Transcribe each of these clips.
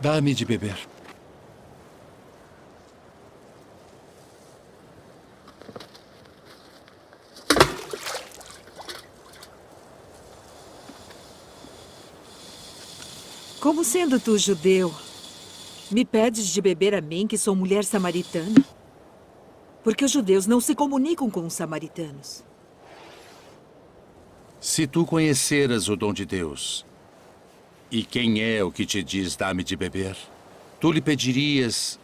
Dá-me de beber. Como sendo tu judeu, me pedes de beber a mim, que sou mulher samaritana? Porque os judeus não se comunicam com os samaritanos. Se tu conheceras o dom de Deus, e quem é o que te diz dá-me de beber, tu lhe pedirias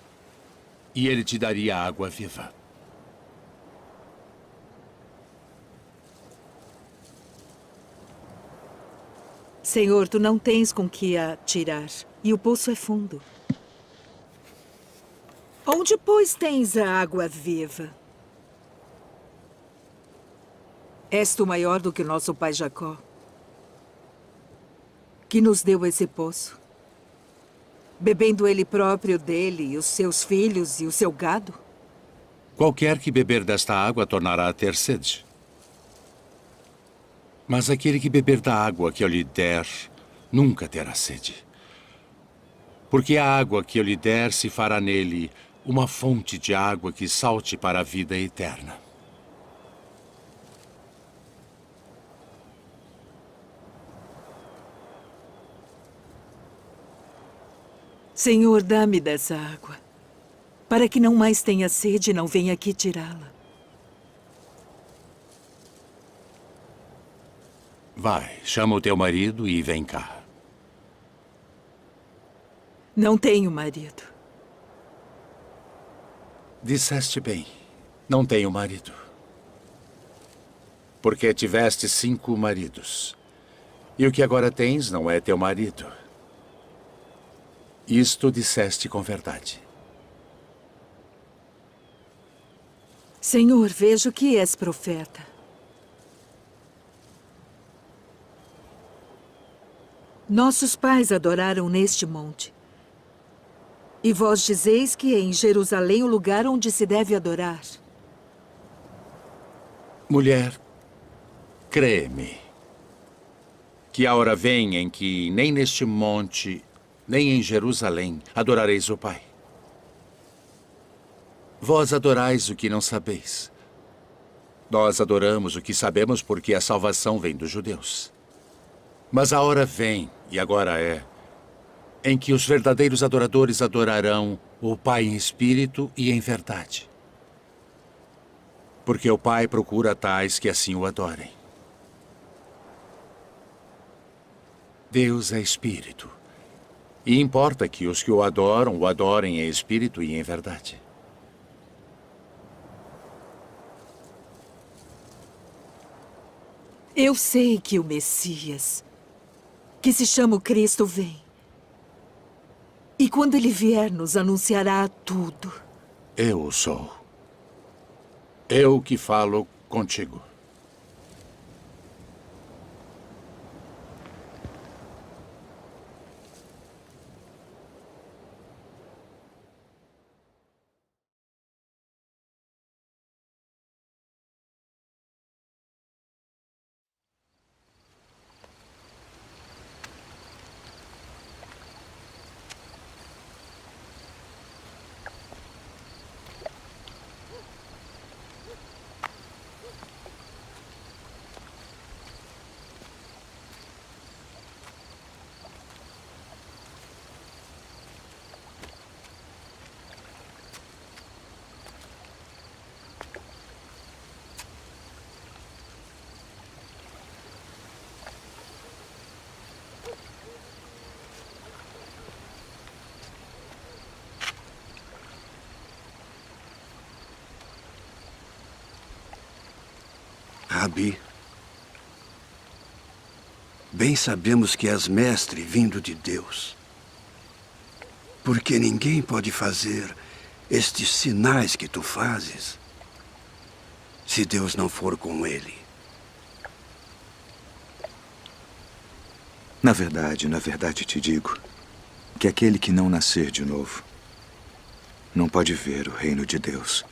e ele te daria água viva. Senhor, tu não tens com que a tirar, e o poço é fundo. Onde, pois, tens a água viva? És tu maior do que o nosso pai Jacó, que nos deu esse poço, bebendo ele próprio dele, e os seus filhos e o seu gado? Qualquer que beber desta água tornará a ter sede. Mas aquele que beber da água que eu lhe der, nunca terá sede. Porque a água que eu lhe der se fará nele uma fonte de água que salte para a vida eterna. Senhor, dá-me dessa água, para que não mais tenha sede e não venha aqui tirá-la. Vai, chama o teu marido e vem cá. Não tenho marido. Disseste bem, não tenho marido. Porque tiveste 5 maridos. E o que agora tens não é teu marido. Isto disseste com verdade. Senhor, vejo que és profeta. Nossos pais adoraram neste monte. E vós dizeis que é em Jerusalém o lugar onde se deve adorar. Mulher, crê-me, que a hora vem em que nem neste monte, nem em Jerusalém adorareis o Pai. Vós adorais o que não sabeis. Nós adoramos o que sabemos porque a salvação vem dos judeus. Mas a hora vem, e agora é, em que os verdadeiros adoradores adorarão o Pai em espírito e em verdade. Porque o Pai procura tais que assim o adorem. Deus é espírito. E importa que os que o adorem em espírito e em verdade. Eu sei que o Messias, que se chama o Cristo, vem. E quando ele vier, nos anunciará tudo. Eu o sou. Eu que falo contigo. Rabi, bem sabemos que és mestre vindo de Deus. Porque ninguém pode fazer estes sinais que tu fazes se Deus não for com ele. Na verdade te digo que aquele que não nascer de novo não pode ver o reino de Deus.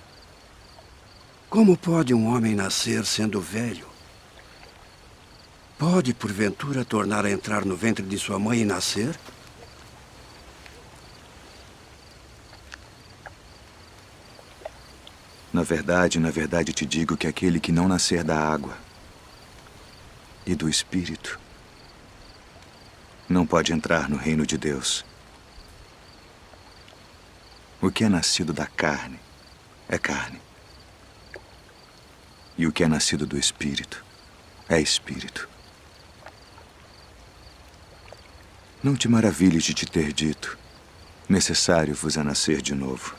Como pode um homem nascer sendo velho? Pode, porventura, tornar a entrar no ventre de sua mãe e nascer? Na verdade te digo que aquele que não nascer da água e do Espírito não pode entrar no reino de Deus. O que é nascido da carne é carne. E o que é nascido do Espírito é Espírito. Não te maravilhes de te ter dito: necessário vos é nascer de novo.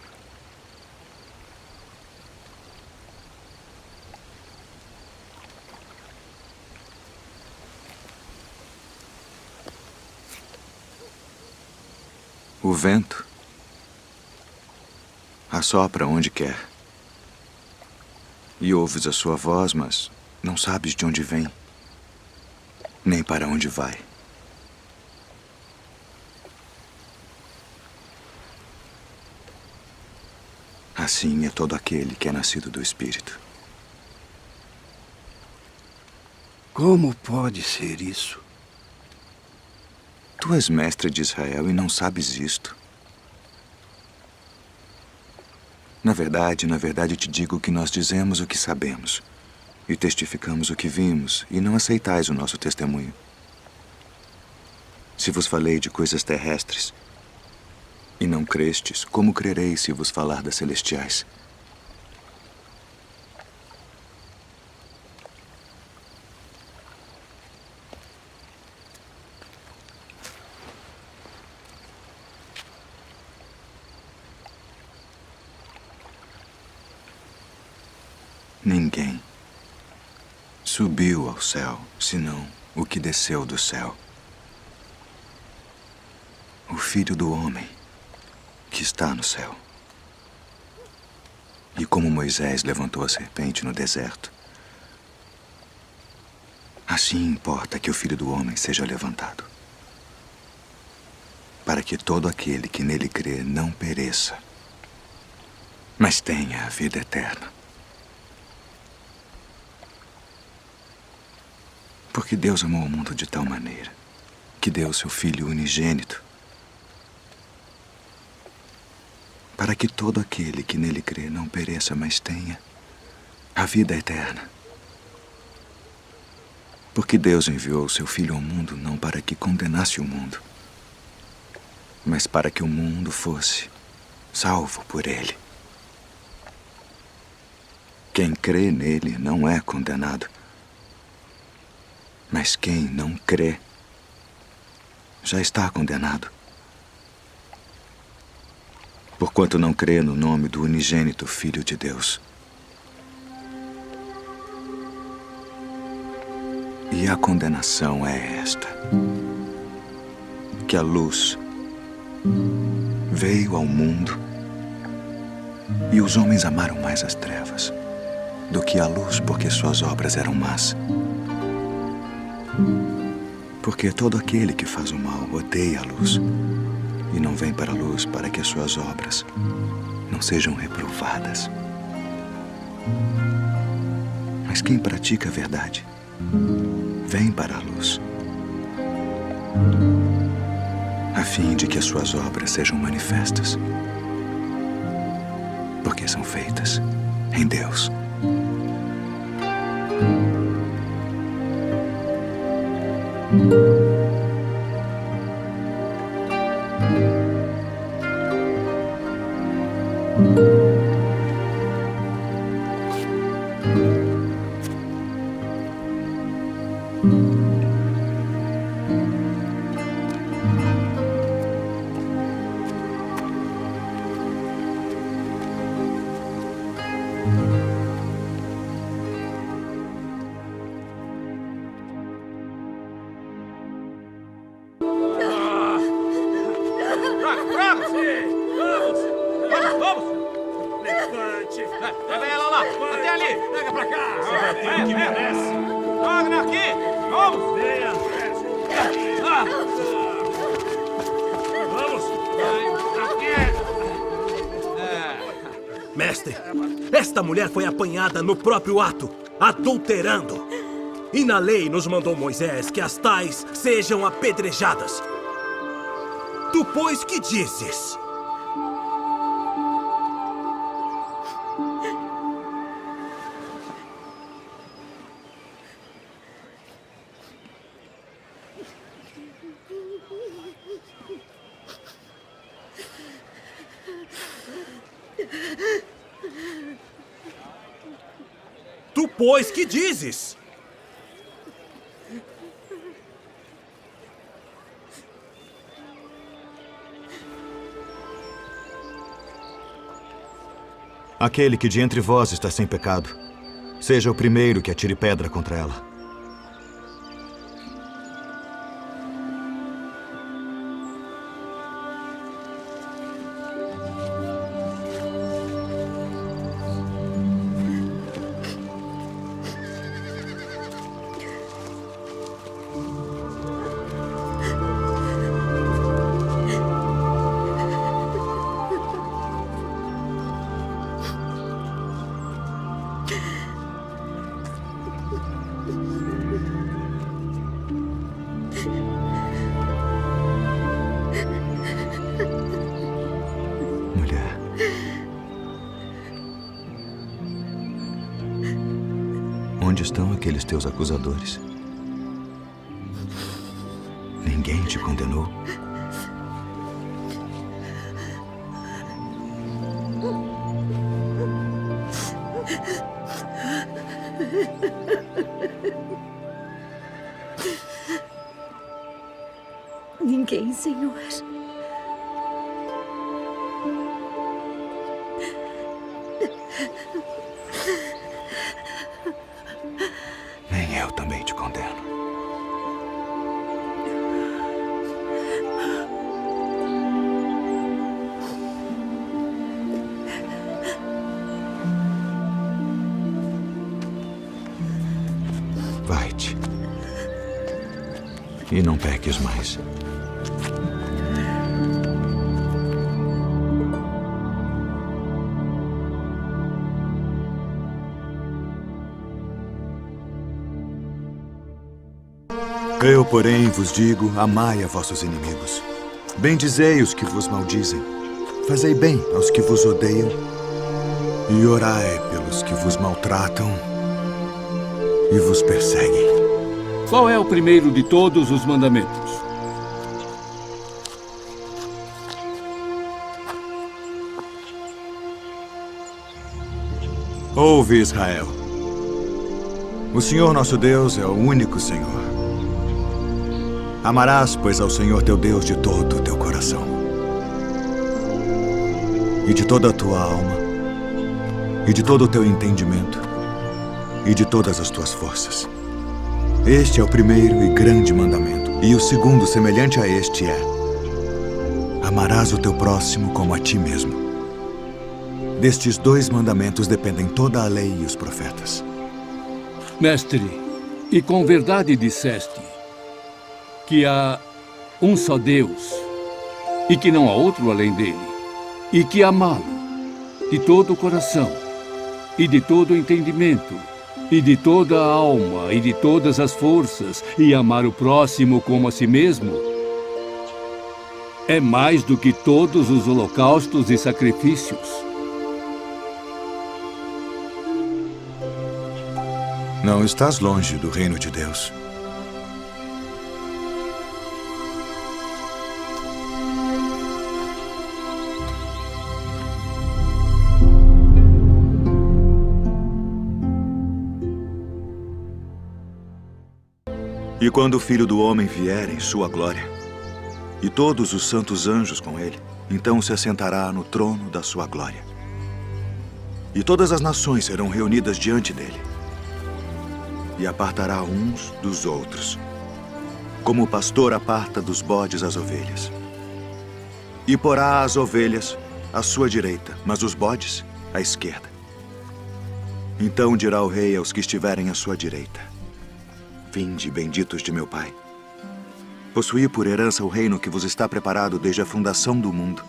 O vento assopra onde quer. E ouves a sua voz, mas não sabes de onde vem, nem para onde vai. Assim é todo aquele que é nascido do Espírito. Como pode ser isso? Tu és mestre de Israel e não sabes isto. Na verdade te digo que nós dizemos o que sabemos e testificamos o que vimos, e não aceitais o nosso testemunho. Se vos falei de coisas terrestres e não crestes, como crereis se vos falar das celestiais? Ninguém subiu ao céu, senão o que desceu do céu. O Filho do Homem que está no céu. E como Moisés levantou a serpente no deserto, assim importa que o Filho do Homem seja levantado, para que todo aquele que nele crê não pereça, mas tenha a vida eterna. Porque Deus amou o mundo de tal maneira que deu seu Filho unigênito, para que todo aquele que nele crê não pereça, mas tenha a vida eterna. Porque Deus enviou seu Filho ao mundo não para que condenasse o mundo, mas para que o mundo fosse salvo por ele. Quem crê nele não é condenado, mas quem não crê já está condenado, porquanto não crê no nome do unigênito Filho de Deus. E a condenação é esta: que a luz veio ao mundo e os homens amaram mais as trevas do que a luz, porque suas obras eram más. Porque todo aquele que faz o mal odeia a luz e não vem para a luz, para que as suas obras não sejam reprovadas. Mas quem pratica a verdade vem para a luz, a fim de que as suas obras sejam manifestas, porque são feitas em Deus. Pega ela lá! Até ali! Pega pra cá! Você vai ter que merece! Joga aqui! Vamos! Venha! Vamos! Aqui! Mestre, esta mulher foi apanhada no próprio ato, adulterando. E na lei nos mandou Moisés que as tais sejam apedrejadas. Tu, pois, que dizes? Pois que dizes? Aquele que de entre vós está sem pecado, seja o primeiro que atire pedra contra ela. Mulher, onde estão aqueles teus acusadores? Ninguém te condenou? Ninguém, Senhor. Nem eu também te condeno. Vai-te. E não peques mais. Eu, porém, vos digo, amai a vossos inimigos. Bendizei os que vos maldizem. Fazei bem aos que vos odeiam. E orai pelos que vos maltratam e vos perseguem. Qual é o primeiro de todos os mandamentos? Ouve, Israel. O Senhor nosso Deus é o único Senhor. Amarás, pois, ao Senhor teu Deus de todo o teu coração, e de toda a tua alma, e de todo o teu entendimento, e de todas as tuas forças. Este é o primeiro e grande mandamento. E o segundo, semelhante a este, é: amarás o teu próximo como a ti mesmo. Destes dois mandamentos dependem toda a lei e os profetas. Mestre, e com verdade disseste que há um só Deus e que não há outro além dele, e que amá-lo de todo o coração e de todo o entendimento e de toda a alma e de todas as forças, e amar o próximo como a si mesmo, é mais do que todos os holocaustos e sacrifícios. Não estás longe do reino de Deus. E quando o Filho do Homem vier em sua glória, e todos os santos anjos com ele, então se assentará no trono da sua glória. E todas as nações serão reunidas diante dele. E apartará uns dos outros, como o pastor aparta dos bodes as ovelhas. E porá as ovelhas à sua direita, mas os bodes à esquerda. Então dirá o rei aos que estiverem à sua direita: vinde, benditos de meu Pai. Possuí por herança o reino que vos está preparado desde a fundação do mundo.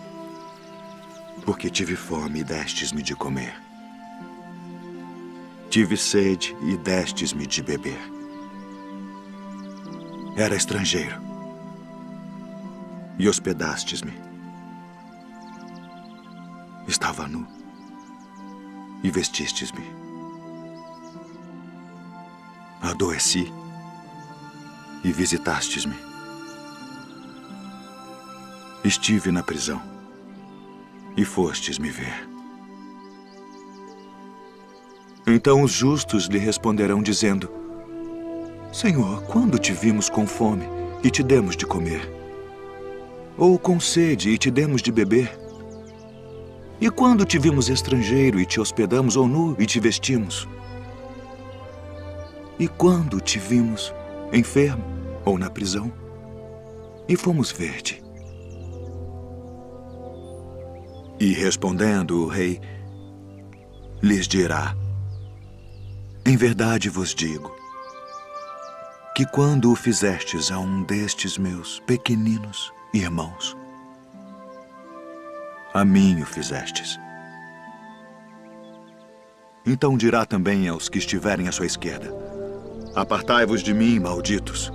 Porque tive fome e destes-me de comer. Tive sede e destes-me de beber. Era estrangeiro e hospedastes-me. Estava nu e vestistes-me. Adoeci e visitastes-me. Estive na prisão e fostes me ver. Então os justos lhe responderão dizendo: Senhor, quando te vimos com fome e te demos de comer? Ou com sede e te demos de beber? E quando te vimos estrangeiro e te hospedamos, ou nu e te vestimos? E quando te vimos enfermo ou na prisão e fomos ver-te? E respondendo o rei, lhes dirá: Em verdade vos digo que quando o fizestes a um destes meus pequeninos irmãos, a mim o fizestes. Então dirá também aos que estiverem à sua esquerda: Apartai-vos de mim, malditos,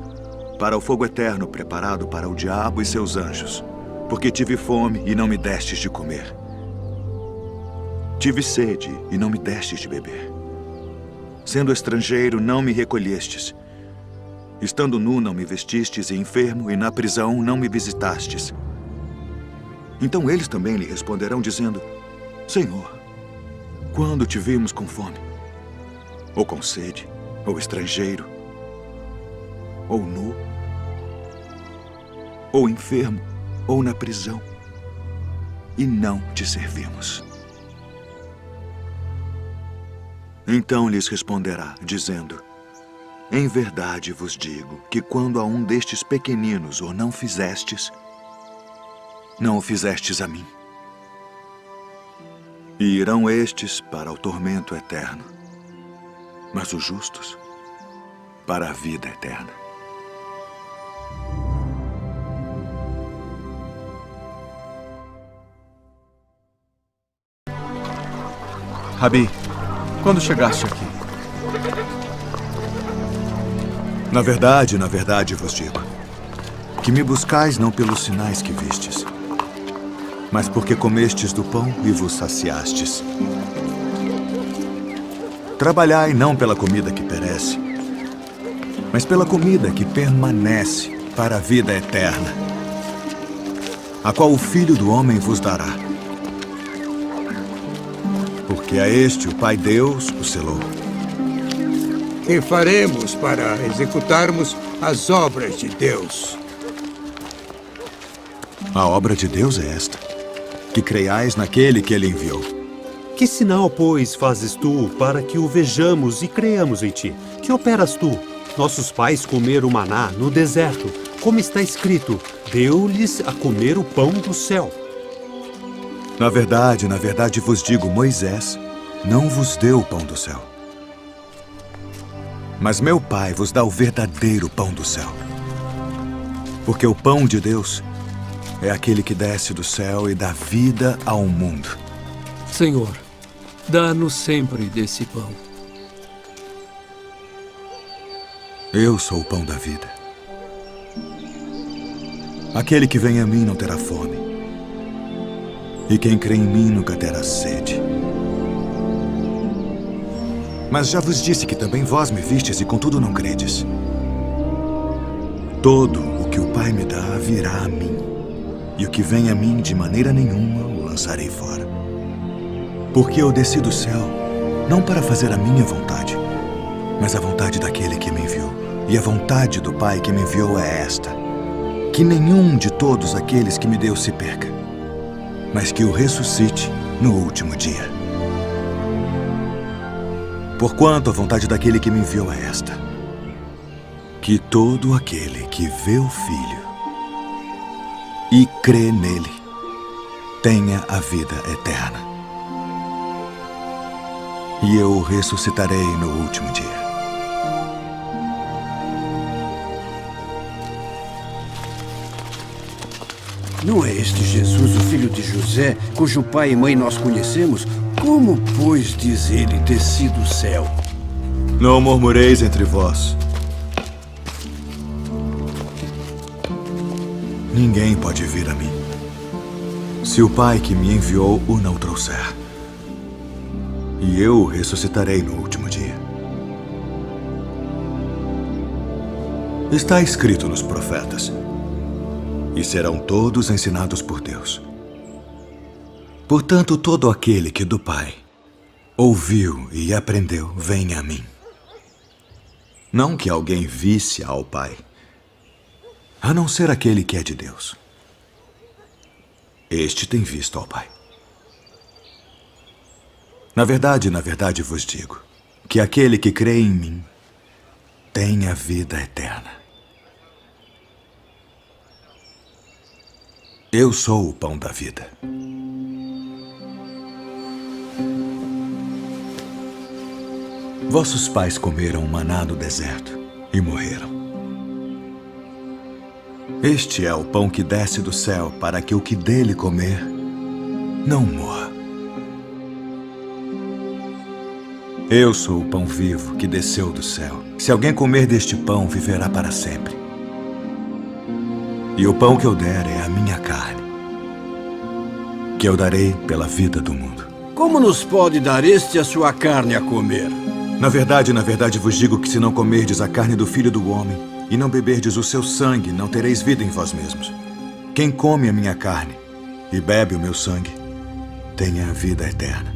para o fogo eterno preparado para o diabo e seus anjos, porque tive fome e não me destes de comer. Tive sede e não me destes de beber. Sendo estrangeiro, não me recolhestes. Estando nu, não me vestistes, e enfermo, e na prisão, não me visitastes. Então eles também lhe responderão, dizendo: Senhor, quando te vimos com fome, ou com sede, ou estrangeiro, ou nu, ou enfermo, ou na prisão, e não te servimos? Então lhes responderá, dizendo: Em verdade vos digo que quando a um destes pequeninos o não fizestes, não o fizestes a mim. E irão estes para o tormento eterno, mas os justos para a vida eterna. Rabi, quando chegaste aqui? Na verdade vos digo, que me buscais não pelos sinais que vistes, mas porque comestes do pão e vos saciastes. Trabalhai não pela comida que perece, mas pela comida que permanece para a vida eterna, a qual o Filho do Homem vos dará. Porque a este o Pai Deus o selou. Que faremos para executarmos as obras de Deus? A obra de Deus é esta: que creiais naquele que ele enviou. Que sinal, pois, fazes tu para que o vejamos e creiamos em ti? Que operas tu? Nossos pais comeram o maná no deserto, como está escrito: deu-lhes a comer o pão do céu. Na verdade vos digo, Moisés não vos deu o pão do céu. Mas meu Pai vos dá o verdadeiro pão do céu. Porque o pão de Deus é aquele que desce do céu e dá vida ao mundo. Senhor, dá-nos sempre desse pão. Eu sou o pão da vida. Aquele que vem a mim não terá fome. E quem crê em mim nunca terá sede. Mas já vos disse que também vós me vistes e contudo não credes. Todo o que o Pai me dá virá a mim, e o que vem a mim de maneira nenhuma o lançarei fora. Porque eu desci do céu, não para fazer a minha vontade, mas a vontade daquele que me enviou. E a vontade do Pai que me enviou é esta: que nenhum de todos aqueles que me deu se perca, mas que o ressuscite no último dia. Porquanto a vontade daquele que me enviou é esta: que todo aquele que vê o Filho e crê nele tenha a vida eterna. E eu o ressuscitarei no último dia. Não é este Jesus, o filho de José, cujo pai e mãe nós conhecemos? Como, pois, diz ele, desci do céu? Não murmureis entre vós. Ninguém pode vir a mim, se o Pai que me enviou o não trouxer. E eu o ressuscitarei no último dia. Está escrito nos profetas: e serão todos ensinados por Deus. Portanto, todo aquele que do Pai ouviu e aprendeu, vem a mim. Não que alguém visse ao Pai, a não ser aquele que é de Deus. Este tem visto ao Pai. Na verdade vos digo que aquele que crê em mim tem a vida eterna. Eu sou o pão da vida. Vossos pais comeram maná no deserto e morreram. Este é o pão que desce do céu para que o que dele comer não morra. Eu sou o pão vivo que desceu do céu. Se alguém comer deste pão, viverá para sempre. E o pão que eu der é a minha carne, que eu darei pela vida do mundo. Como nos pode dar este a sua carne a comer? Na verdade vos digo que se não comerdes a carne do Filho do Homem e não beberdes o seu sangue, não tereis vida em vós mesmos. Quem come a minha carne e bebe o meu sangue, tem a vida eterna.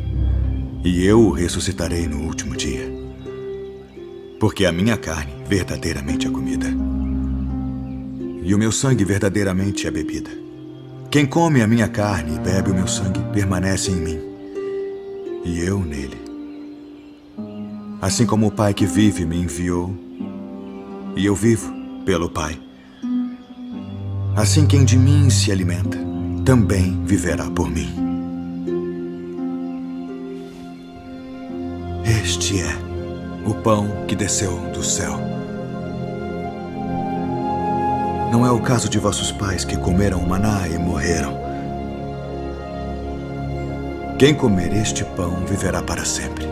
E eu o ressuscitarei no último dia. Porque a minha carne verdadeiramente é comida, e o meu sangue verdadeiramente é bebida. Quem come a minha carne e bebe o meu sangue permanece em mim, e eu nele. Assim como o Pai que vive me enviou, e eu vivo pelo Pai, assim quem de mim se alimenta também viverá por mim. Este é o pão que desceu do céu. Não é o caso de vossos pais que comeram o maná e morreram. Quem comer este pão viverá para sempre.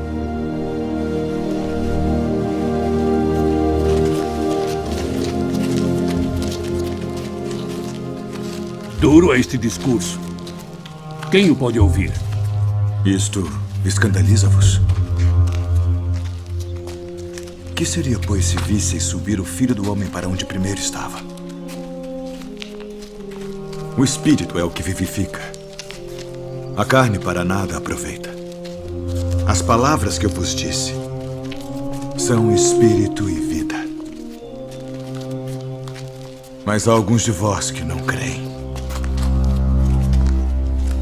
Duro é este discurso. Quem o pode ouvir? Isto escandaliza-vos? Que seria, pois, se visseis subir o Filho do Homem para onde primeiro estava? O Espírito é o que vivifica. A carne para nada aproveita. As palavras que eu vos disse são Espírito e vida. Mas há alguns de vós que não creem.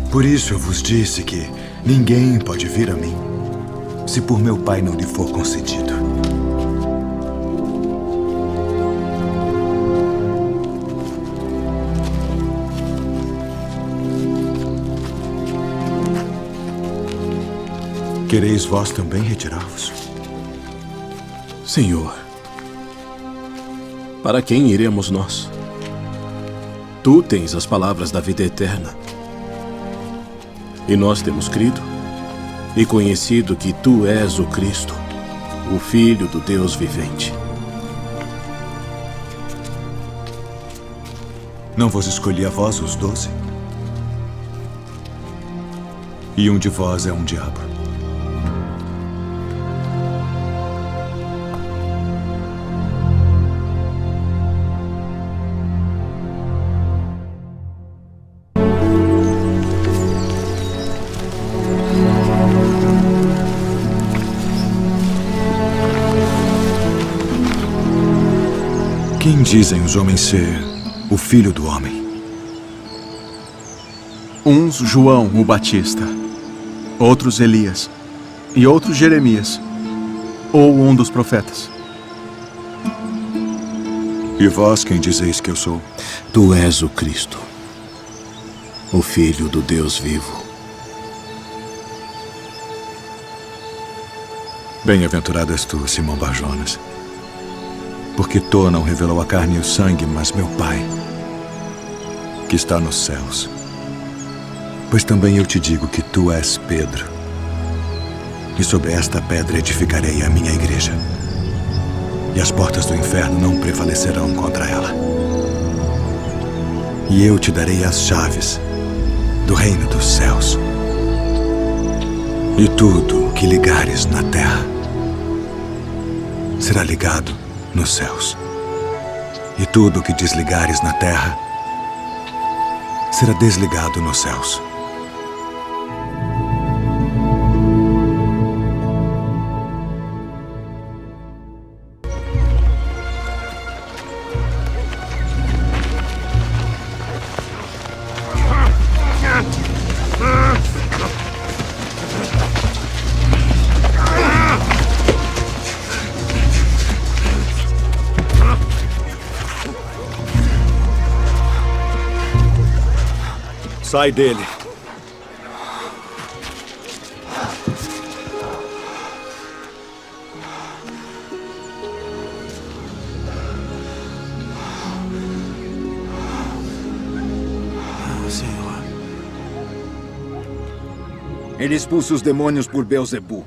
Por isso eu vos disse que ninguém pode vir a mim se por meu Pai não lhe for concedido. Quereis vós também retirar-vos? Senhor, para quem iremos nós? Tu tens as palavras da vida eterna. E nós temos crido e conhecido que tu és o Cristo, o Filho do Deus vivente. Não vos escolhi a vós os 12? E um de vós é um diabo. Quem dizem os homens ser o Filho do Homem? Uns João o Batista, outros Elias e outros Jeremias, ou um dos profetas. E vós quem dizeis que eu sou? Tu és o Cristo, o Filho do Deus vivo. Bem-aventurado és tu, Simão Bar-Jonas, porque tu não revelou a carne e o sangue, mas meu Pai, que está nos céus. Pois também eu te digo que tu és Pedro, e sobre esta pedra edificarei a minha igreja, e as portas do inferno não prevalecerão contra ela. E eu te darei as chaves do reino dos céus. E tudo o que ligares na terra será ligado nos céus. E tudo o que desligares na terra será desligado nos céus. Sai dele. Senhor. Ele expulsa os demônios por Beelzebu,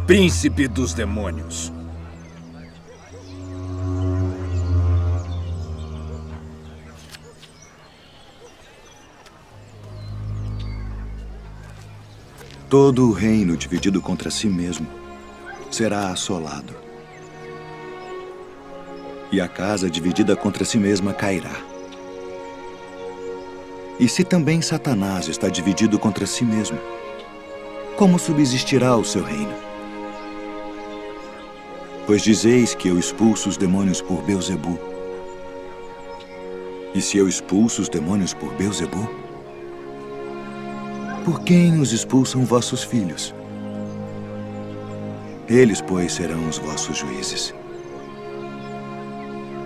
príncipe dos demônios. Todo o reino dividido contra si mesmo será assolado. E a casa dividida contra si mesma cairá. E se também Satanás está dividido contra si mesmo, como subsistirá o seu reino? Pois dizeis que eu expulso os demônios por Beelzebu. E se eu expulso os demônios por Beelzebu, por quem os expulsam vossos filhos? Eles, pois, serão os vossos juízes.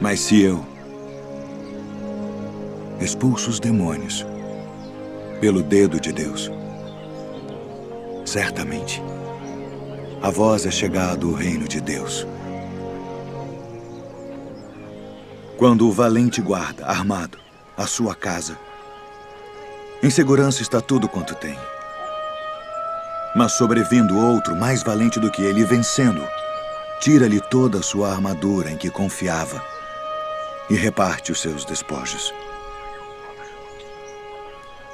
Mas se eu expulso os demônios pelo dedo de Deus, certamente a vós é chegado o reino de Deus. Quando o valente guarda, armado, a sua casa, em segurança está tudo quanto tem. Mas sobrevindo outro mais valente do que ele, vencendo, tira-lhe toda a sua armadura em que confiava e reparte os seus despojos.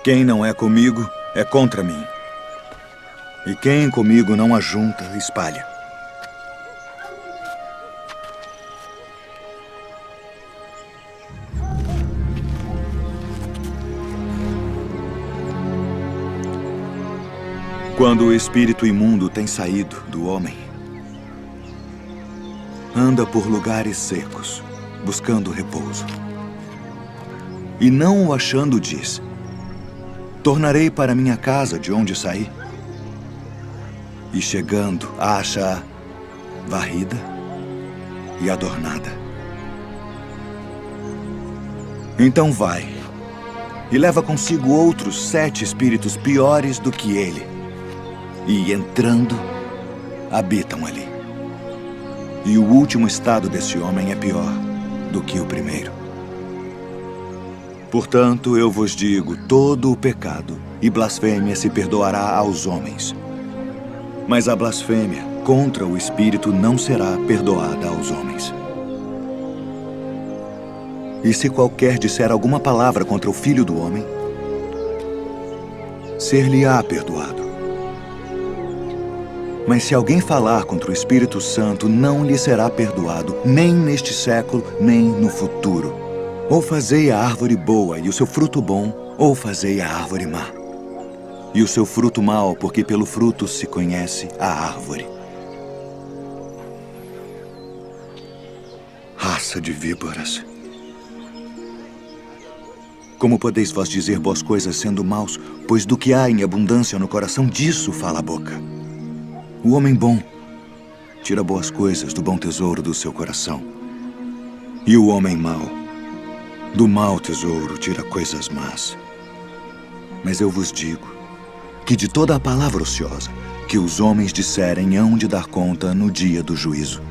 Quem não é comigo é contra mim. E quem comigo não ajunta, espalha. Quando o espírito imundo tem saído do homem, anda por lugares secos, buscando repouso. E não o achando, diz: tornarei para minha casa de onde saí. E chegando, acha-a varrida e adornada. Então vai e leva consigo outros 7 espíritos piores do que ele. E, entrando, habitam ali. E o último estado desse homem é pior do que o primeiro. Portanto, eu vos digo, todo o pecado e blasfêmia se perdoará aos homens. Mas a blasfêmia contra o Espírito não será perdoada aos homens. E se qualquer disser alguma palavra contra o Filho do Homem, ser-lhe-á perdoado. Mas se alguém falar contra o Espírito Santo, não lhe será perdoado, nem neste século, nem no futuro. Ou fazei a árvore boa e o seu fruto bom, ou fazei a árvore má. E o seu fruto mau, porque pelo fruto se conhece a árvore. Raça de víboras. Como podeis vós dizer boas coisas sendo maus, pois do que há em abundância no coração, disso fala a boca. O homem bom tira boas coisas do bom tesouro do seu coração. E o homem mau, do mau tesouro, tira coisas más. Mas eu vos digo que de toda a palavra ociosa que os homens disserem hão de dar conta no dia do juízo.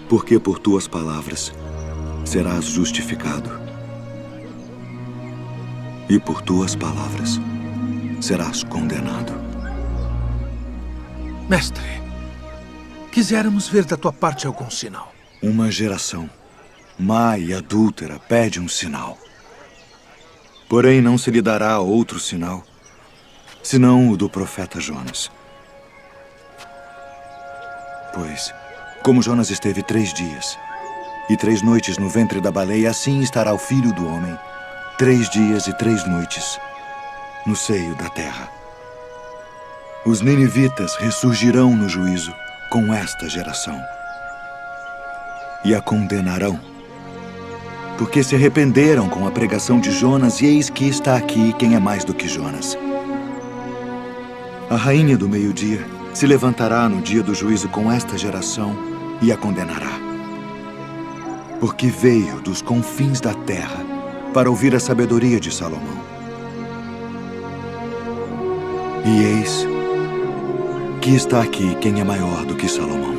Porque por tuas palavras serás justificado, e por tuas palavras serás condenado. Mestre, quiséramos ver da tua parte algum sinal. Uma geração má e adúltera pede um sinal. Porém, não se lhe dará outro sinal, senão o do profeta Jonas. Pois, como Jonas esteve 3 dias e 3 noites no ventre da baleia, assim estará o Filho do Homem 3 dias e 3 noites no seio da terra. Os ninivitas ressurgirão no juízo com esta geração e a condenarão, porque se arrependeram com a pregação de Jonas, e eis que está aqui quem é mais do que Jonas. A rainha do meio-dia se levantará no dia do juízo com esta geração e a condenará, porque veio dos confins da terra para ouvir a sabedoria de Salomão. E eis que está aqui quem é maior do que Salomão.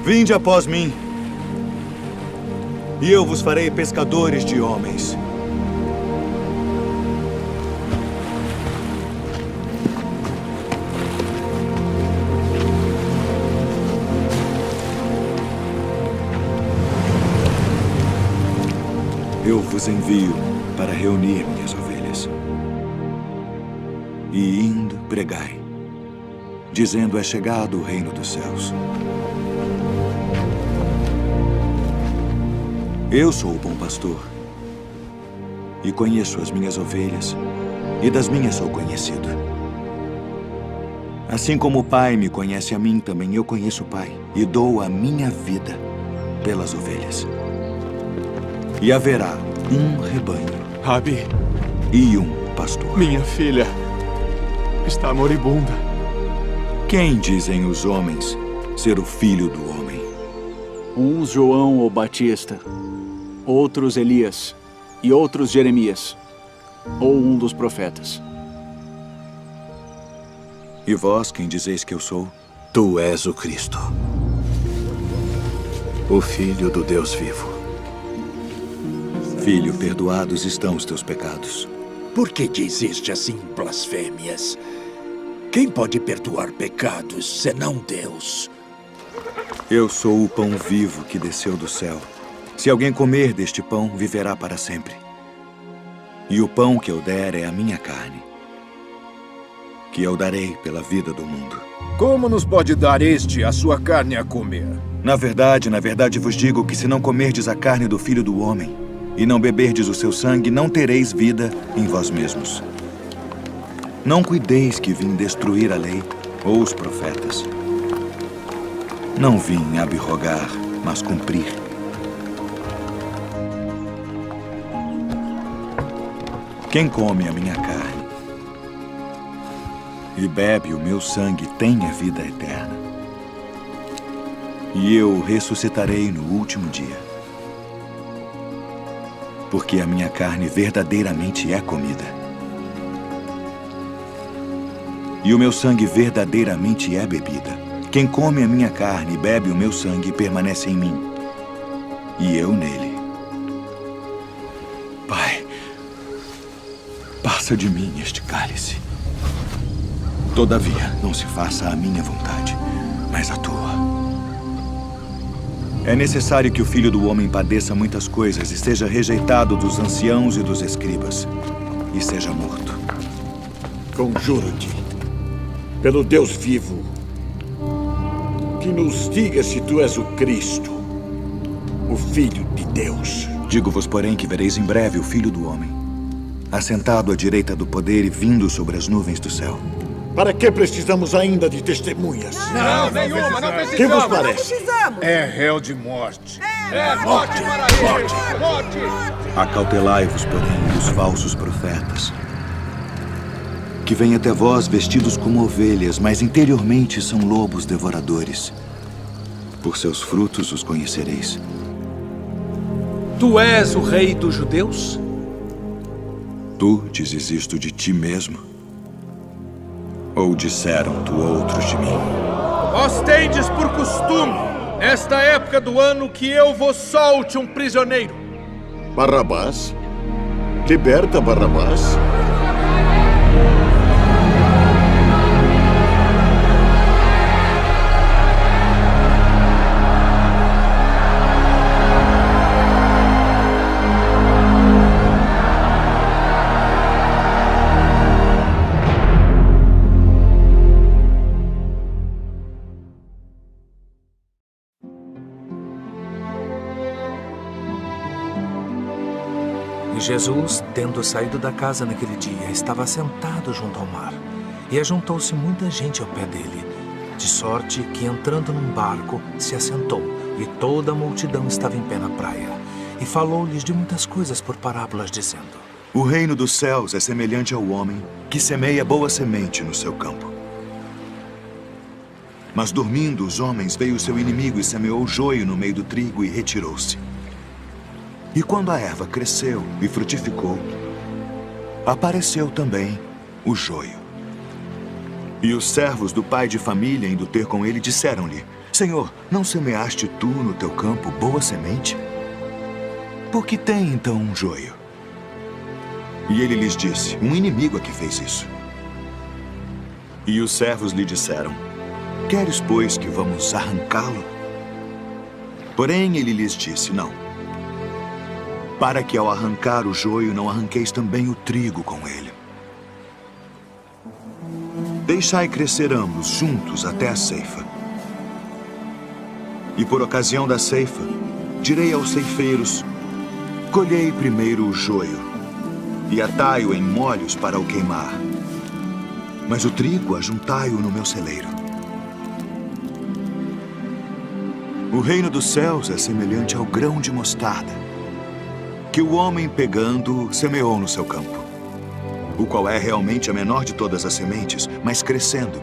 Vinde após mim, e eu vos farei pescadores de homens. Eu vos envio para reunir minhas ovelhas. E indo, pregai, dizendo: é chegado o reino dos céus. Eu sou o bom pastor, e conheço as minhas ovelhas, e das minhas sou conhecido. Assim como o Pai me conhece a mim, também eu conheço o Pai, e dou a minha vida pelas ovelhas. E haverá um rebanho, Rabi, e um pastor. minha filha está moribunda. Quem dizem os homens ser o filho do homem? Uns João o Batista, outros Elias e outros Jeremias, ou um dos profetas. E vós, quem dizeis que eu sou? Tu és o Cristo, o Filho do Deus vivo. Filho, perdoados estão os teus pecados. Por que dizeste assim blasfêmias? Quem pode perdoar pecados senão Deus? Eu sou o pão vivo que desceu do céu. Se alguém comer deste pão, viverá para sempre. E o pão que eu der é a minha carne, que eu darei pela vida do mundo. Como nos pode dar este a sua carne a comer? Na verdade vos digo que se não comerdes a carne do Filho do Homem e não beberdes o seu sangue, não tereis vida em vós mesmos. Não cuideis que vim destruir a lei ou os profetas. Não vim abrogar, mas cumprir. Quem come a minha carne e bebe o meu sangue tem a vida eterna. E eu ressuscitarei no último dia. Porque a minha carne verdadeiramente é comida. E o meu sangue verdadeiramente é bebida. Quem come a minha carne e bebe o meu sangue permanece em mim, e eu nele. Pai, passa de mim este cálice. Todavia, não se faça a minha vontade, mas a tua. É necessário que o Filho do Homem padeça muitas coisas e seja rejeitado dos anciãos e dos escribas, e seja morto. Conjuro-te, pelo Deus vivo, que nos diga se tu és o Cristo, o Filho de Deus. Digo-vos, porém, que vereis em breve o Filho do Homem, assentado à direita do poder e vindo sobre as nuvens do céu. Para que precisamos ainda de testemunhas? Não, nenhuma, não precisamos. Que vos parece? É réu de morte. Morte, morte. Morte! Acautelai-vos, porém, dos falsos profetas, que vêm até vós vestidos como ovelhas, mas interiormente são lobos devoradores. Por seus frutos os conhecereis. Tu és o rei dos judeus? Tu dizes isto de ti mesmo? Ou disseram-te outros de mim? Vós tendes por costume, nesta época do ano, que eu vos solte um prisioneiro. Barrabás? Liberta Barrabás. Jesus, tendo saído da casa naquele dia, estava sentado junto ao mar. E ajuntou-se muita gente ao pé dele, de sorte que, entrando num barco, se assentou, e toda a multidão estava em pé na praia. E falou-lhes de muitas coisas por parábolas, dizendo: O reino dos céus é semelhante ao homem que semeia boa semente no seu campo. Mas dormindo os homens, veio o seu inimigo e semeou joio no meio do trigo e retirou-se. E quando a erva cresceu e frutificou, apareceu também o joio. E os servos do pai de família, indo ter com ele, disseram-lhe: Senhor, não semeaste tu no teu campo boa semente? Por que tem então um joio? E ele lhes disse: Um inimigo é que fez isso. E os servos lhe disseram: Queres, pois, que vamos arrancá-lo? Porém ele lhes disse: Não, para que ao arrancar o joio não arranqueis também o trigo com ele. Deixai crescer ambos juntos até a ceifa. E por ocasião da ceifa, direi aos ceifeiros: Colhei primeiro o joio, e atai-o em molhos para o queimar. Mas o trigo ajuntai-o no meu celeiro. O reino dos céus é semelhante ao grão de mostarda, que o homem pegando semeou no seu campo, o qual é realmente a menor de todas as sementes, mas crescendo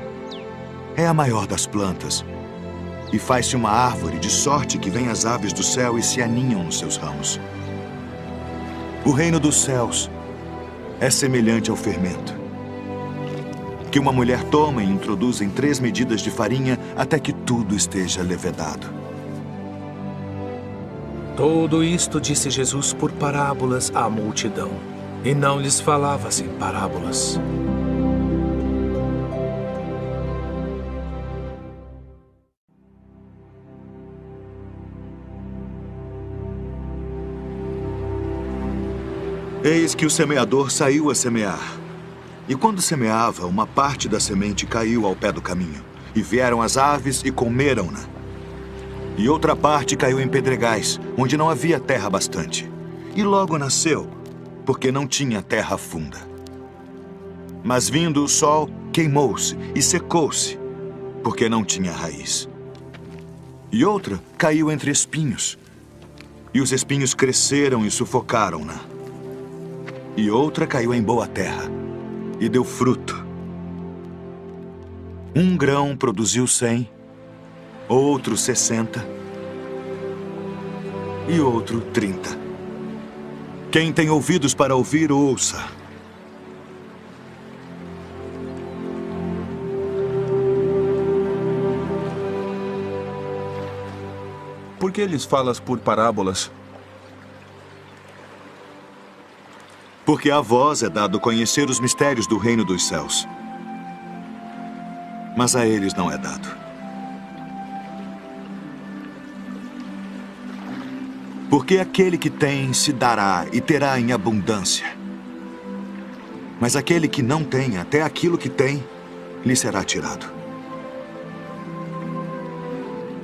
é a maior das plantas, e faz-se uma árvore de sorte que vêm as aves do céu e se aninham nos seus ramos. O reino dos céus é semelhante ao fermento, que uma mulher toma e introduz em 3 medidas de farinha até que tudo esteja levedado. Tudo isto disse Jesus por parábolas à multidão, e não lhes falava sem parábolas. Eis que o semeador saiu a semear. E quando semeava, uma parte da semente caiu ao pé do caminho, e vieram as aves e comeram-na. E outra parte caiu em pedregais, onde não havia terra bastante. E logo nasceu, porque não tinha terra funda. Mas vindo o sol, queimou-se e secou-se, porque não tinha raiz. E outra caiu entre espinhos, e os espinhos cresceram e sufocaram-na. E outra caiu em boa terra, e deu fruto. Um grão produziu 100, outro 60 e outro 30. Quem tem ouvidos para ouvir, ouça. Por que lhes falas por parábolas? Porque a vós é dado conhecer os mistérios do reino dos céus, mas a eles não é dado. Porque aquele que tem se dará e terá em abundância. Mas aquele que não tem, até aquilo que tem, lhe será tirado.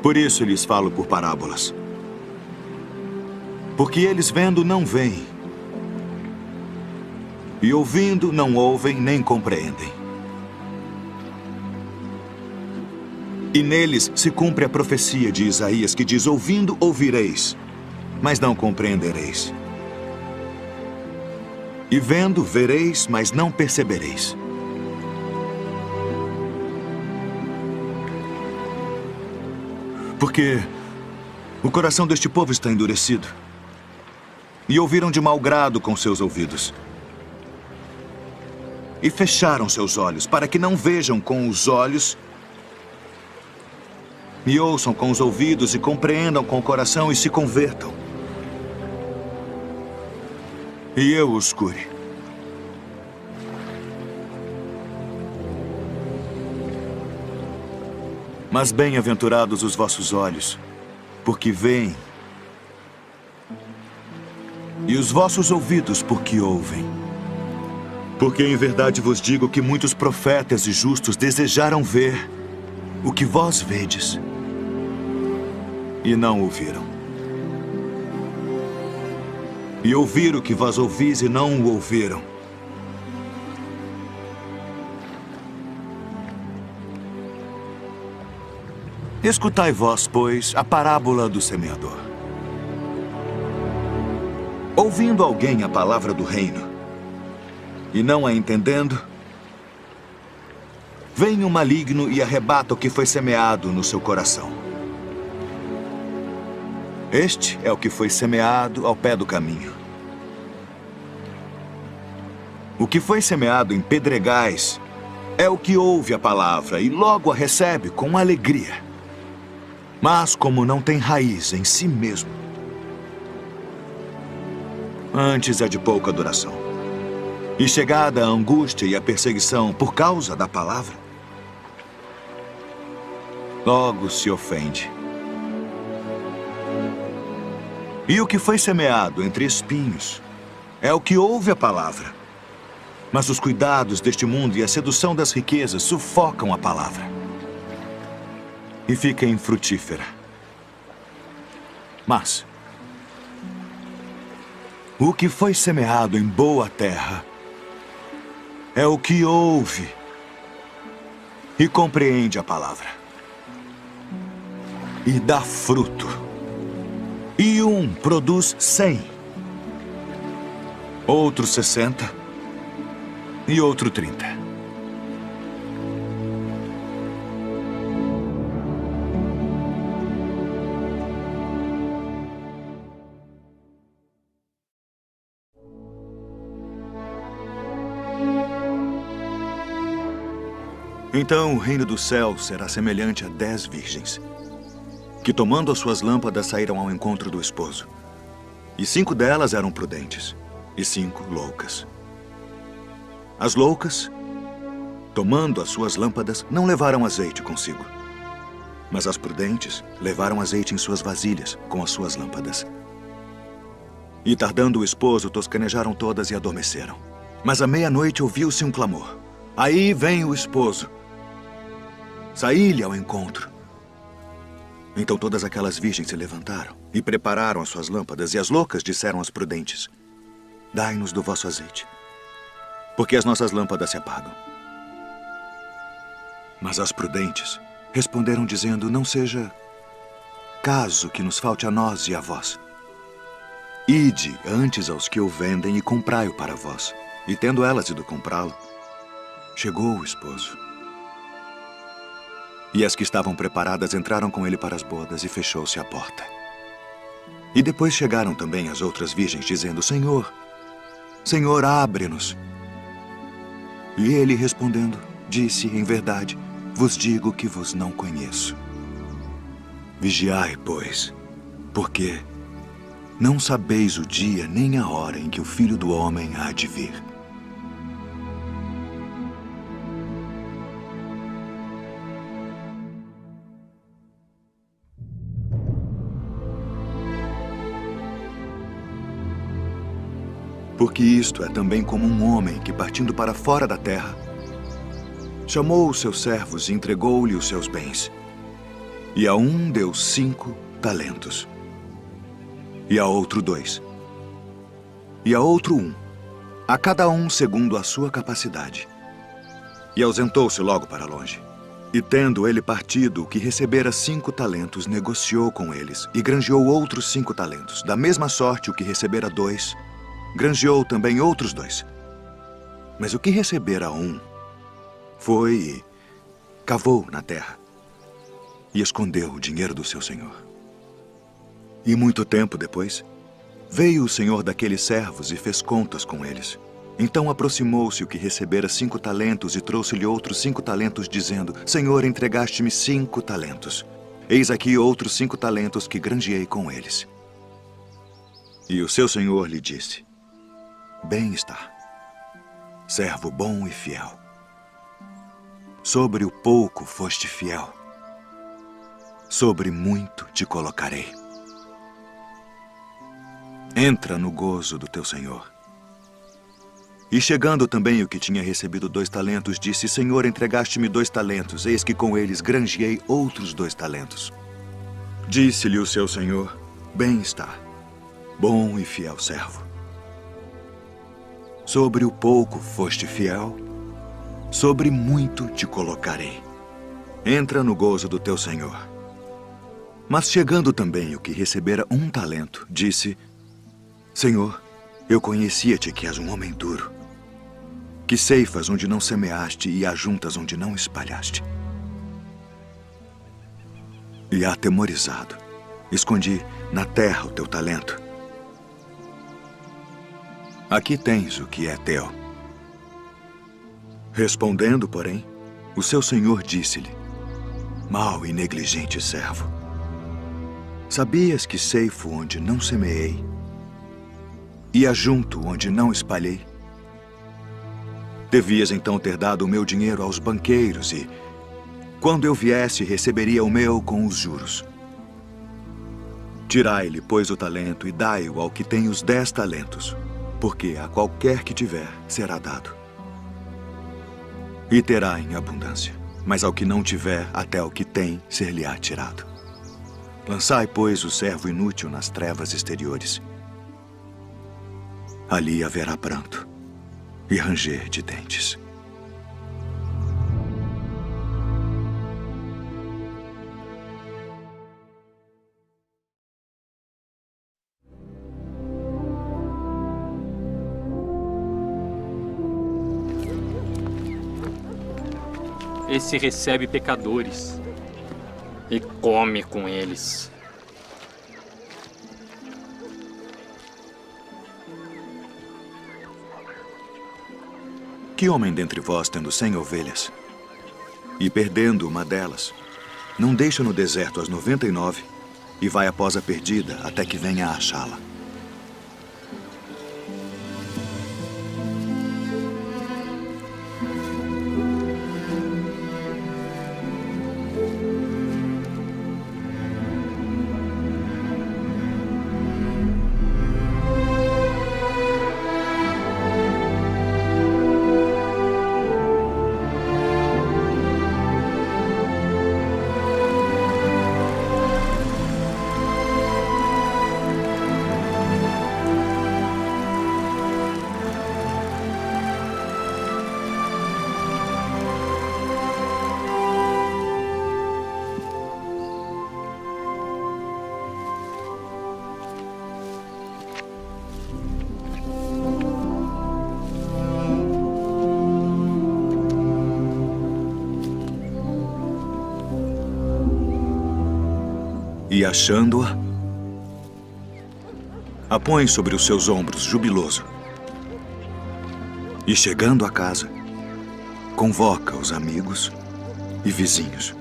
Por isso lhes falo por parábolas. Porque eles vendo não veem, e ouvindo não ouvem nem compreendem. E neles se cumpre a profecia de Isaías que diz: ouvindo ouvireis, mas não compreendereis. E vendo, vereis, mas não percebereis. Porque o coração deste povo está endurecido, e ouviram de mau grado com seus ouvidos, e fecharam seus olhos, para que não vejam com os olhos, e ouçam com os ouvidos, e compreendam com o coração, e se convertam. E eu os cure. Mas bem-aventurados os vossos olhos, porque veem, e os vossos ouvidos, porque ouvem. Porque em verdade vos digo que muitos profetas e justos desejaram ver o que vós vedes, e não o viram. e ouvir o que vós ouvis e não o ouviram. Escutai vós, pois, a parábola do semeador. Ouvindo alguém a palavra do reino, e não a entendendo, vem o maligno e arrebata o que foi semeado no seu coração. Este é o que foi semeado ao pé do caminho. O que foi semeado em pedregais é o que ouve a palavra e logo a recebe com alegria. Mas como não tem raiz em si mesmo, antes é de pouca duração. E chegada a angústia e a perseguição por causa da palavra, logo se ofende. E o que foi semeado entre espinhos é o que ouve a palavra. Mas os cuidados deste mundo e a sedução das riquezas sufocam a palavra e fica infrutífera. Mas o que foi semeado em boa terra é o que ouve e compreende a palavra e dá fruto. E um produz 100, outro 60 e outro 30. Então o reino do céu será semelhante a 10 virgens, que tomando as suas lâmpadas saíram ao encontro do esposo. E 5 delas eram prudentes, e 5 loucas. As loucas, tomando as suas lâmpadas, não levaram azeite consigo. Mas as prudentes levaram azeite em suas vasilhas com as suas lâmpadas. E tardando o esposo, toscanejaram todas e adormeceram. Mas à meia-noite ouviu-se um clamor. Aí vem o esposo. Saí-lhe ao encontro. Então todas aquelas virgens se levantaram e prepararam as suas lâmpadas, e as loucas disseram às prudentes: dai-nos do vosso azeite, porque as nossas lâmpadas se apagam. Mas as prudentes responderam dizendo: não seja caso que nos falte a nós e a vós. Ide antes aos que o vendem e comprai-o para vós. E tendo elas ido comprá-lo, chegou o esposo. E as que estavam preparadas entraram com ele para as bodas, e fechou-se a porta. E depois chegaram também as outras virgens, dizendo: Senhor, Senhor, abre-nos. E ele, respondendo, disse: em verdade, vos digo que vos não conheço. Vigiai, pois, porque não sabeis o dia nem a hora em que o Filho do Homem há de vir. Porque isto é também como um homem que, partindo para fora da terra, chamou os seus servos e entregou-lhe os seus bens. E a um deu 5 talentos, e a outro 2, e a outro 1, a cada um segundo a sua capacidade. E ausentou-se logo para longe. E tendo ele partido, o que recebera 5 talentos, negociou com eles, e granjeou outros 5 talentos. Da mesma sorte, o que recebera 2, granjeou também outros 2. Mas o que recebera 1, foi e cavou na terra, e escondeu o dinheiro do seu senhor. E muito tempo depois, veio o senhor daqueles servos e fez contas com eles. Então aproximou-se o que recebera 5 talentos e trouxe-lhe outros 5 talentos, dizendo: Senhor, entregaste-me 5 talentos. Eis aqui outros 5 talentos que granjeei com eles. E o seu senhor lhe disse: bem está, servo bom e fiel. Sobre o pouco foste fiel, sobre muito te colocarei. Entra no gozo do teu senhor. E chegando também o que tinha recebido 2 talentos, disse: Senhor, entregaste-me 2 talentos, eis que com eles granjeei outros 2 talentos. Disse-lhe o seu senhor: bem está, bom e fiel servo. Sobre o pouco foste fiel, sobre muito te colocarei. Entra no gozo do teu Senhor. Mas chegando também o que recebera 1 talento, disse: Senhor, eu conhecia-te que és um homem duro, que ceifas onde não semeaste e ajuntas onde não espalhaste. E atemorizado, escondi na terra o teu talento. Aqui tens o que é teu. Respondendo, porém, o seu senhor disse-lhe: Mau e negligente servo, sabias que ceifo onde não semeei e ajunto onde não espalhei? Devias então ter dado o meu dinheiro aos banqueiros e, quando eu viesse, receberia o meu com os juros. Tirai-lhe, pois, o talento e dai-o ao que tem os 10 talentos, porque a qualquer que tiver será dado. E terá em abundância, mas ao que não tiver, até o que tem ser-lhe-á tirado. Lançai, pois, o servo inútil nas trevas exteriores. Ali haverá pranto e ranger de dentes. Esse recebe pecadores e come com eles. Que homem dentre vós, tendo 100 ovelhas, e perdendo uma delas, não deixa no deserto as 99 e vai após a perdida até que venha a achá-la? E achando-a, a põe sobre os seus ombros, jubiloso. E chegando a casa, convoca os amigos e vizinhos,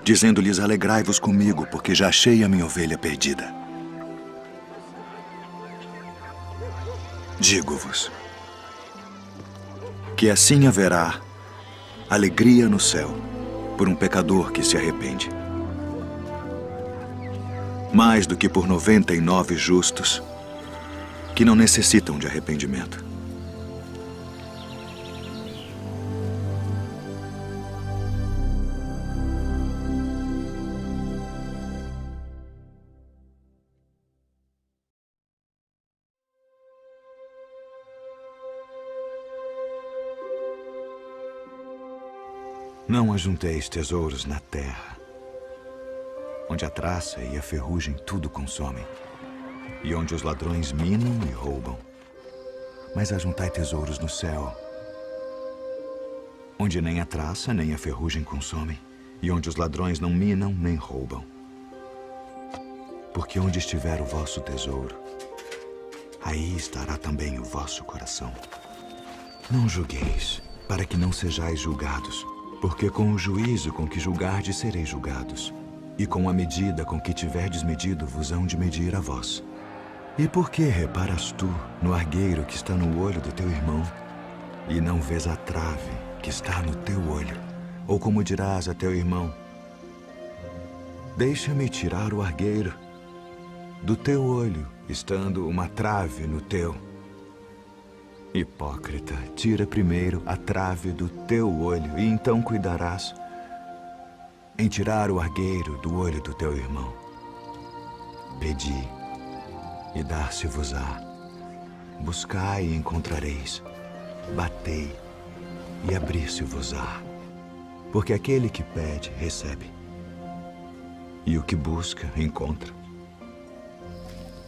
dizendo-lhes: alegrai-vos comigo, porque já achei a minha ovelha perdida. Digo-vos que assim haverá alegria no céu por um pecador que se arrepende, mais do que por 99 justos que não necessitam de arrependimento. Não ajunteis tesouros na terra, onde a traça e a ferrugem tudo consomem, e onde os ladrões minam e roubam. Mas ajuntai tesouros no céu, onde nem a traça nem a ferrugem consomem, e onde os ladrões não minam nem roubam. Porque onde estiver o vosso tesouro, aí estará também o vosso coração. Não julgueis, para que não sejais julgados, porque com o juízo com que julgardes sereis julgados, e com a medida com que tiverdes medido vos hão de medir a vós. E por que reparas tu no argueiro que está no olho do teu irmão, e não vês a trave que está no teu olho? Ou como dirás a teu irmão: deixa-me tirar o argueiro do teu olho, estando uma trave no teu? Hipócrita, tira primeiro a trave do teu olho, e então cuidarás em tirar o argueiro do olho do teu irmão. Pedi, e dar-se-vos-á. Buscai e encontrareis. Batei e abrir-se-vos-á. Porque aquele que pede, recebe. E o que busca, encontra.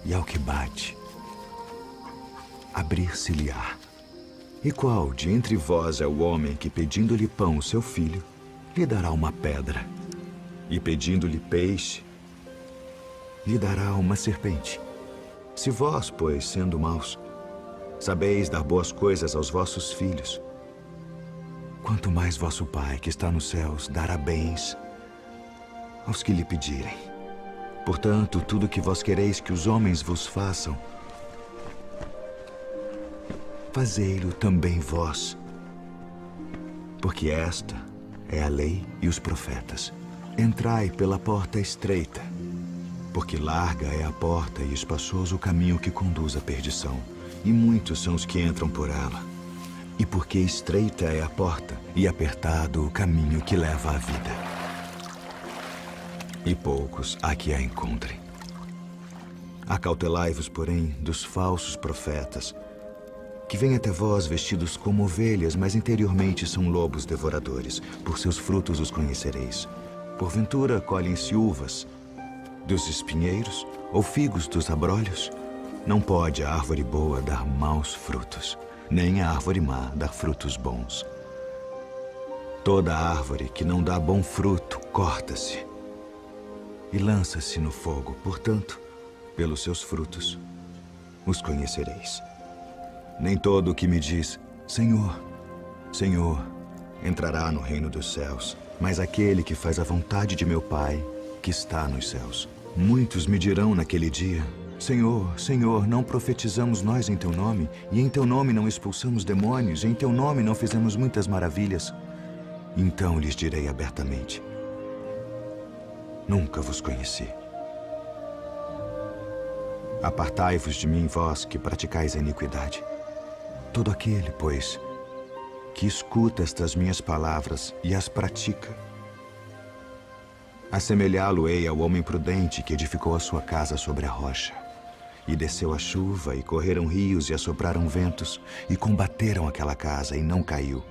E ao que bate, abrir-se-lhe-á. E qual de entre vós é o homem que, pedindo-lhe pão, seu filho, lhe dará uma pedra? E pedindo-lhe peixe, lhe dará uma serpente? Se vós, pois, sendo maus, sabeis dar boas coisas aos vossos filhos, quanto mais vosso Pai, que está nos céus, dará bens aos que lhe pedirem. Portanto, tudo que vós quereis que os homens vos façam, fazei-lo também vós. Porque esta é a lei e os profetas. Entrai pela porta estreita, porque larga é a porta e espaçoso o caminho que conduz à perdição, e muitos são os que entram por ela. E porque estreita é a porta e apertado o caminho que leva à vida, e poucos há que a encontrem. Acautelai-vos, porém, dos falsos profetas, que vêm até vós vestidos como ovelhas, mas interiormente são lobos devoradores. Por seus frutos os conhecereis. Porventura colhem-se uvas dos espinheiros ou figos dos abrolhos? Não pode a árvore boa dar maus frutos, nem a árvore má dar frutos bons. Toda árvore que não dá bom fruto corta-se e lança-se no fogo. Portanto, pelos seus frutos os conhecereis. Nem todo o que me diz, Senhor, Senhor, entrará no reino dos céus, mas aquele que faz a vontade de meu Pai, que está nos céus. Muitos me dirão naquele dia, Senhor, Senhor, não profetizamos nós em Teu nome, e em Teu nome não expulsamos demônios, e em Teu nome não fizemos muitas maravilhas? Então lhes direi abertamente, nunca vos conheci. Apartai-vos de mim, vós que praticais a iniquidade. Todo aquele, pois, que escuta estas minhas palavras e as pratica, assemelhá-lo-ei ao homem prudente que edificou a sua casa sobre a rocha. E desceu a chuva, e correram rios, e assopraram ventos, e combateram aquela casa, e não caiu,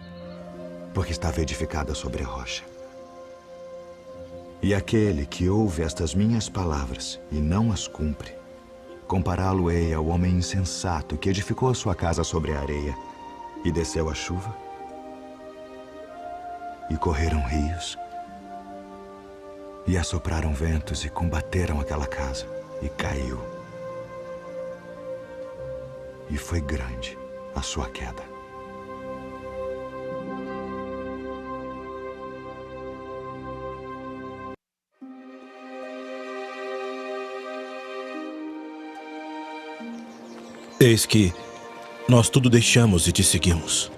porque estava edificada sobre a rocha. E aquele que ouve estas minhas palavras e não as cumpre, compará-lo-ei ao homem insensato que edificou a sua casa sobre a areia, e desceu a chuva, e correram rios, e assopraram ventos, e combateram aquela casa, e caiu. E foi grande a sua queda. Eis que nós tudo deixamos e te seguimos.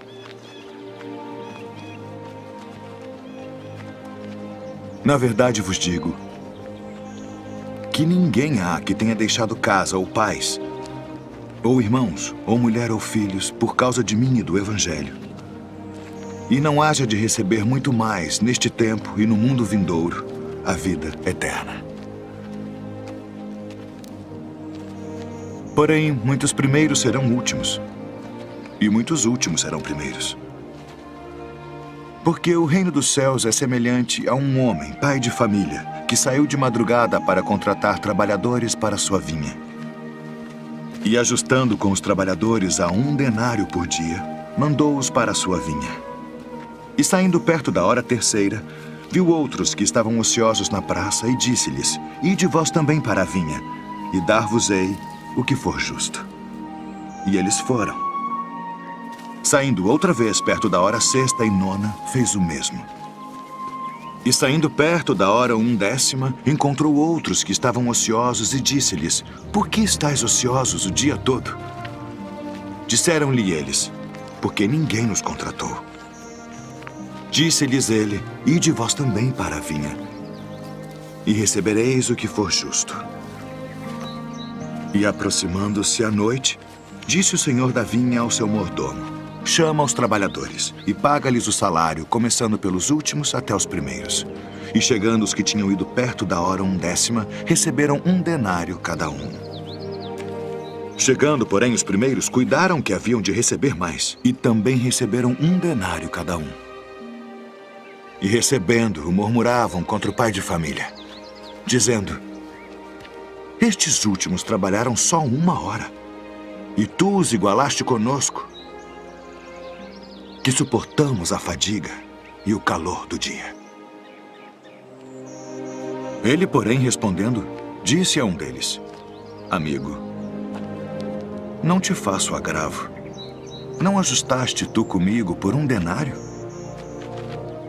Na verdade vos digo que ninguém há que tenha deixado casa ou pais, ou irmãos, ou mulher ou filhos, por causa de mim e do Evangelho, e não haja de receber muito mais neste tempo e no mundo vindouro a vida eterna. Porém, muitos primeiros serão últimos, e muitos últimos serão primeiros. Porque o reino dos céus é semelhante a um homem, pai de família, que saiu de madrugada para contratar trabalhadores para sua vinha. E ajustando com os trabalhadores a 1 denário por dia, mandou-os para a sua vinha. E saindo perto da hora terceira, viu outros que estavam ociosos na praça e disse-lhes, ide vós também para a vinha, e dar-vos-ei o que for justo. E eles foram. Saindo outra vez perto da hora sexta e nona, fez o mesmo. E saindo perto da hora 1/10, encontrou outros que estavam ociosos e disse-lhes, por que estáis ociosos o dia todo? Disseram-lhe eles, porque ninguém nos contratou. Disse-lhes ele, ide vós também para a vinha, e recebereis o que for justo. E aproximando-se a noite, disse o senhor da vinha ao seu mordomo, chama os trabalhadores e paga-lhes o salário, começando pelos últimos até os primeiros. E chegando os que tinham ido perto da hora 1/10, receberam 1 denário cada um. Chegando, porém, os primeiros cuidaram que haviam de receber mais, e também receberam 1 denário cada um. E recebendo-o, murmuravam contra o pai de família, dizendo: estes últimos trabalharam só 1 hora, e tu os igualaste conosco, que suportamos a fadiga e o calor do dia. Ele, porém, respondendo, disse a um deles: amigo, não te faço agravo. Não ajustaste tu comigo por 1 denário?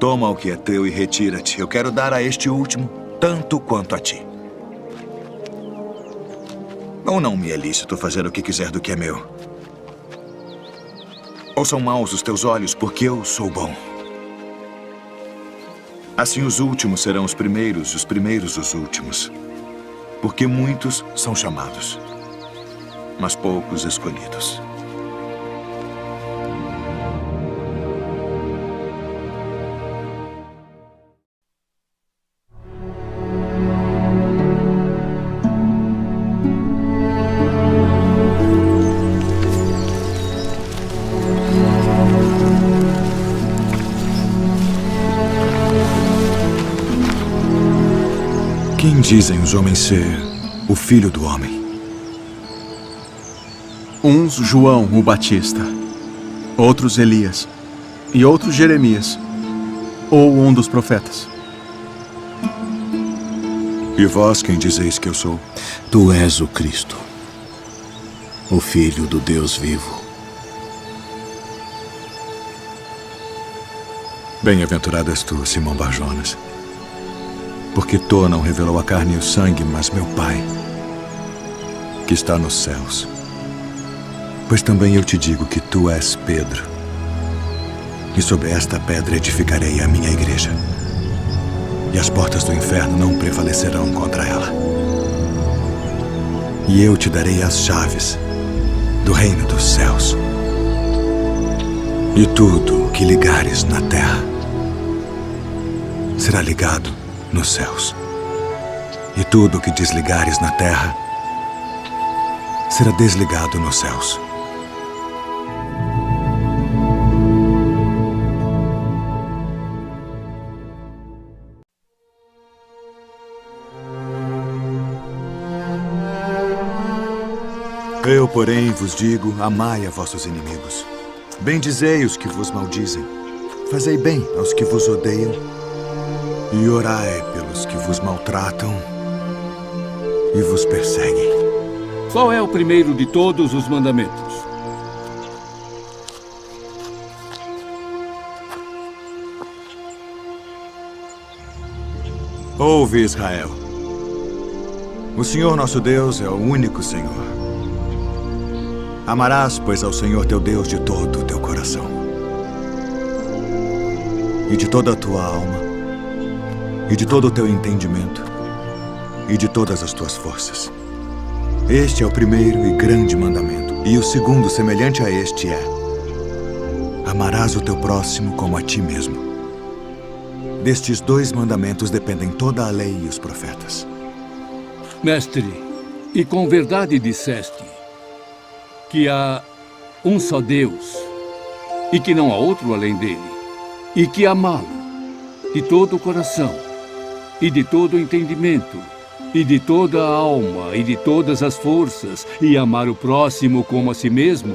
Toma o que é teu e retira-te. Eu quero dar a este último tanto quanto a ti. Ou não me é lícito fazer o que quiser do que é meu? Ou são maus os teus olhos porque eu sou bom? Assim os últimos serão os primeiros os últimos. Porque muitos são chamados, mas poucos escolhidos. Quem dizem os homens ser o Filho do Homem? Uns João o Batista, outros Elias, e outros Jeremias, ou um dos profetas. E vós quem dizeis que eu sou? Tu és o Cristo, o Filho do Deus vivo. Bem-aventurado és tu, Simão Bar-Jonas, porque tu não revelou a carne e o sangue, mas meu Pai, que está nos céus. Pois também eu te digo que tu és Pedro, e sobre esta pedra edificarei a minha igreja, e as portas do inferno não prevalecerão contra ela. E eu te darei as chaves do reino dos céus. E tudo o que ligares na terra será ligado nos céus. E tudo o que desligares na terra será desligado nos céus. Eu, porém, vos digo, amai a vossos inimigos. Bendizei os que vos maldizem. Fazei bem aos que vos odeiam. E orai pelos que vos maltratam e vos perseguem. Qual é o primeiro de todos os mandamentos? Ouve, Israel. O Senhor nosso Deus é o único Senhor. Amarás, pois, ao Senhor teu Deus de todo o teu coração, e de toda a tua alma, e de todo o teu entendimento, e de todas as tuas forças. Este é o primeiro e grande mandamento. E o segundo, semelhante a este, é: amarás o teu próximo como a ti mesmo. Destes 2 mandamentos dependem toda a lei e os profetas. Mestre, e com verdade disseste que há um só Deus e que não há outro além dele, e que amá-lo de todo o coração, e de todo o entendimento, e de toda a alma, e de todas as forças, e amar o próximo como a si mesmo,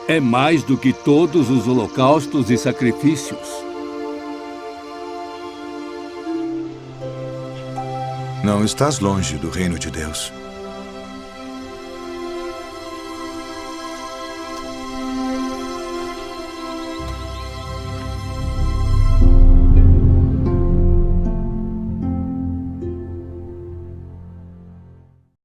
é mais do que todos os holocaustos e sacrifícios. Não estás longe do reino de Deus.